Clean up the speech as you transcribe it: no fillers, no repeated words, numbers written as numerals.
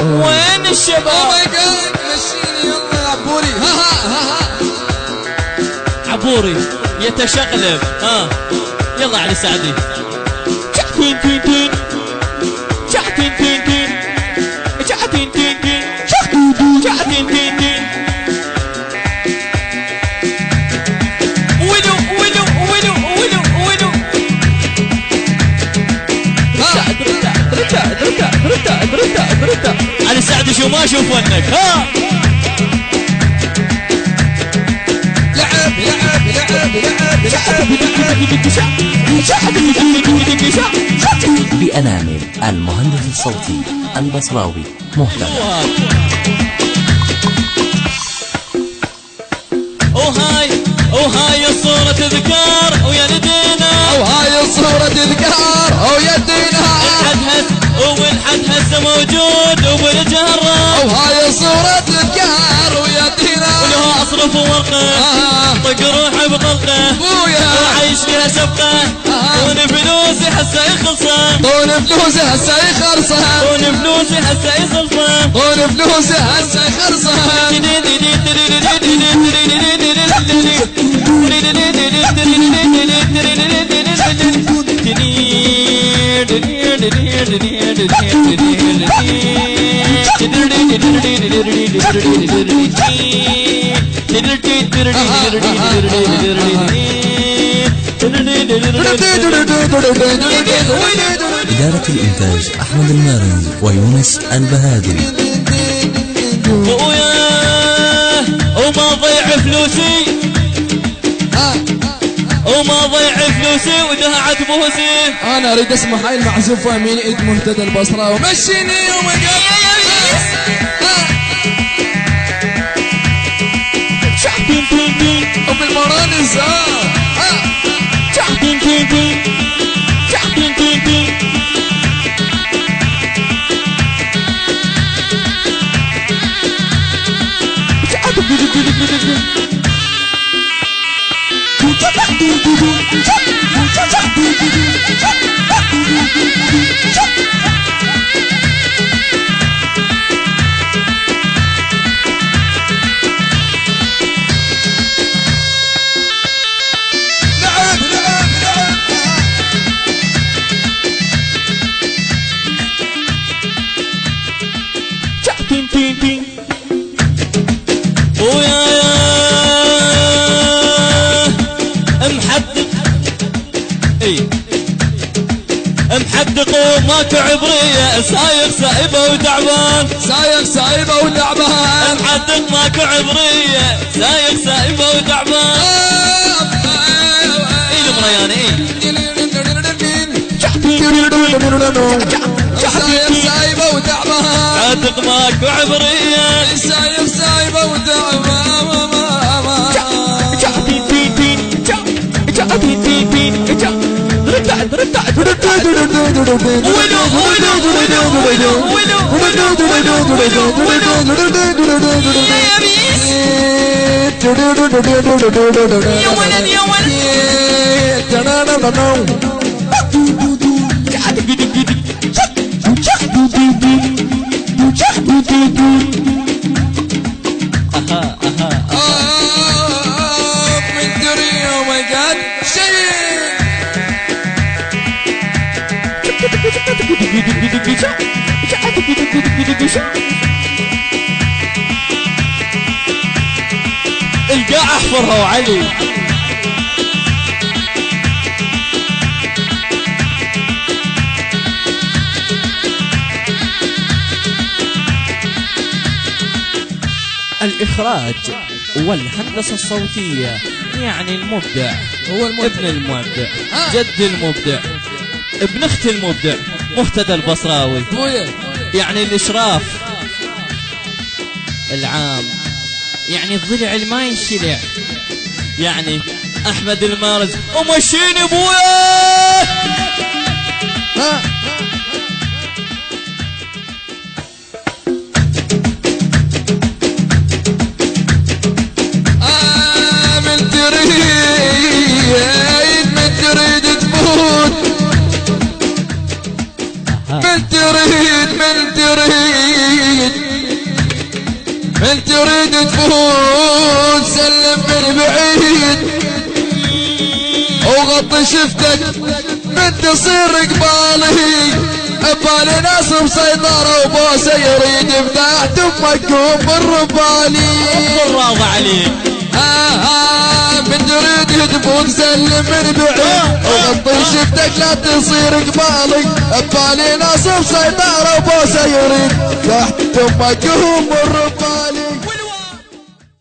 وين الشباب؟ اوه ماي جاد مشيني يلا يا عبوري. ها عبوري يتشقلب. يلا علي سعدي. تين تين تين تين تين تين تين تين تين تين تين. ويلو ويلو ويلو ويلو ويلو. درتا علي سعدي شو ما اشوف ونك. لعب لعب لعب لعب بأنامل المهندس الصوتي البصراوي مهتم. وهاي الصورة تذكار ويدينا. وهاي الصورة تذكار ويدينا. والحد هسه موجود وبالجهرة. وهاي الصورة تذكار ويدينا. ولها أصرف ورقة. طق روحه بطلقه. وعيش فيها سبقه. طون فلوسي هسه يخلصه. طون فلوسي هسه يخلصه. طون فلوسي هسه يخلصه. طون فلوسي هسه يخلصه. إدارة الإنتاج أحمد المارني ويونس البهادري. وما ضيع فلوسي. وما ضيع فلوسي ودهعت بوسي. انا اريد اسمع هاي المعزوفه من ايد مهتدى البصراوي. مشيني يوم وبالمرانس. محدق وماكو عبرية. سايق سايبة وتعبان. سايق سايبة وتعبان. محدق ماكو عبرية. سايق سايبة وتعبان. المرياني سايق سايبة وتعبان. محدق ماكو عبرية. سايق سايبة وتعبان. القاع احفرها وعلي. الإخراج والهندسة الصوتية يعني المبدع هو ابن المبدع، جد المبدع، ابن اخت المبدع مهتدى البصراوي. يعني الإشراف العام، يعني الضلع اللي ما ينشلع، يعني أحمد المارز. ومشيني بويا من تريد من تريد من تريد تفوز سلم من بعيد وغطي شفتك من تصير قبالي ببالي ناس مسيطرة وبوسة يريد فتحت امك بالربالي راضي عليك من تريد تفوز سلم من بعيد وغطي شفتك لا تصير قبالي ببالي ناس مسيطرة وبوسة يريد تحت امك بالربالي